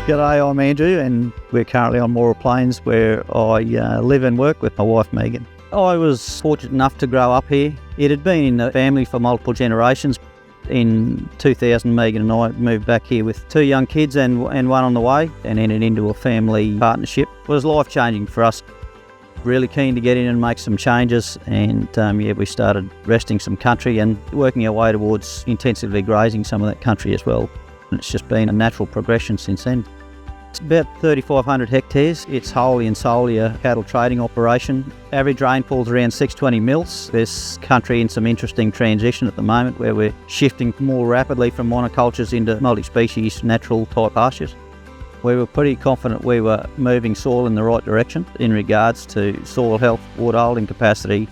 G'day, I'm Andrew and we're currently on Moora Plains where I live and work with my wife Meagan. I was fortunate enough to grow up here. It had been in the family for multiple generations. In 2000, Meagan and I moved back here with 2 young kids and one on the way and entered into a family partnership. It was life-changing for us. Really keen to get in and make some changes and we started resting some country and working our way towards intensively grazing some of that country as well. And it's just been a natural progression since then. It's about 3,500 hectares. It's wholly and solely a cattle trading operation. Average rainfall's around 620 mils. There's country in some interesting transition at the moment where we're shifting more rapidly from monocultures into multi-species natural type pastures. We were pretty confident we were moving soil in the right direction in regards to soil health, water holding capacity,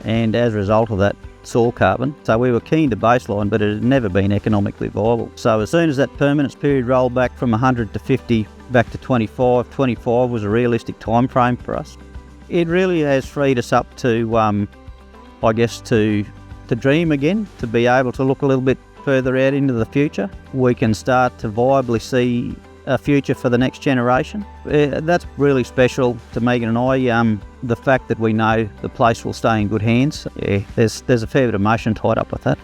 and as a result of that, soil carbon. So we were keen to baseline, but it had never been economically viable. So as soon as that permanence period rolled back from 100 to 50 back to 25 was a realistic time frame for us. It really has freed us up to, to dream again, to be able to look a little bit further out into the future. We can start to viably see a future for the next generation. That's really special to Meagan and I. The fact that we know the place will stay in good hands, there's a fair bit of emotion tied up with that.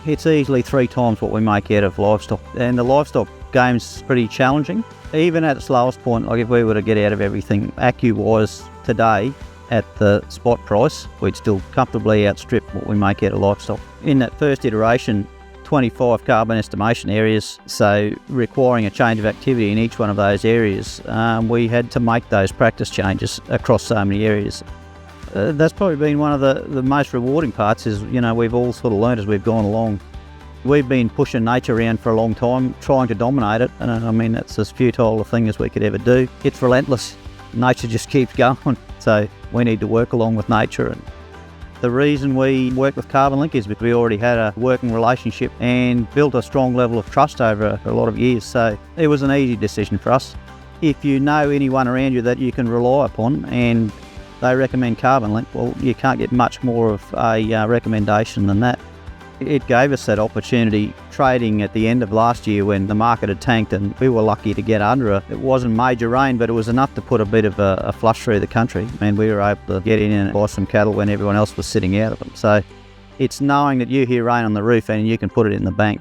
It's easily 3 times what we make out of livestock, and the livestock game's pretty challenging. Even at its lowest point, like if we were to get out of everything ACCU-wise today at the spot price, we'd still comfortably outstrip what we make out of livestock. In that first iteration, 25 carbon estimation areas, so requiring a change of activity in each one of those areas, we had to make those practice changes across so many areas. That's probably been one of the most rewarding parts is, we've all sort of learned as we've gone along. We've been pushing nature around for a long time, trying to dominate it, and that's as futile a thing as we could ever do. It's relentless. Nature just keeps going, so we need to work along with nature. And the reason we work with CarbonLink is because we already had a working relationship and built a strong level of trust over a lot of years, so it was an easy decision for us. If you know anyone around you that you can rely upon and they recommend CarbonLink, well, you can't get much more of a recommendation than that. It gave us that opportunity trading at the end of last year when the market had tanked and we were lucky to get under it. It wasn't major rain, but it was enough to put a bit of a flush through the country, and we were able to get in and buy some cattle when everyone else was sitting out of them. So it's knowing that you hear rain on the roof and you can put it in the bank.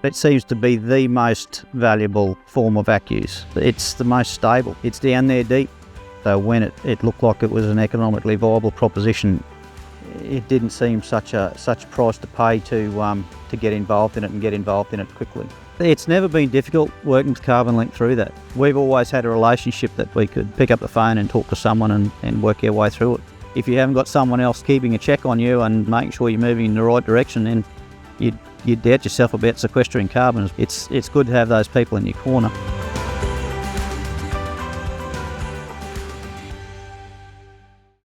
It seems to be the most valuable form of ACCUs. It's the most stable. It's down there deep. So when it looked like it was an economically viable proposition, it didn't seem such a price to pay to get involved in it and get involved in it quickly. It's never been difficult working with CarbonLink through that. We've always had a relationship that we could pick up the phone and talk to someone and work our way through it. If you haven't got someone else keeping a check on you and making sure you're moving in the right direction, then you'd doubt yourself about sequestering carbon. It's good to have those people in your corner.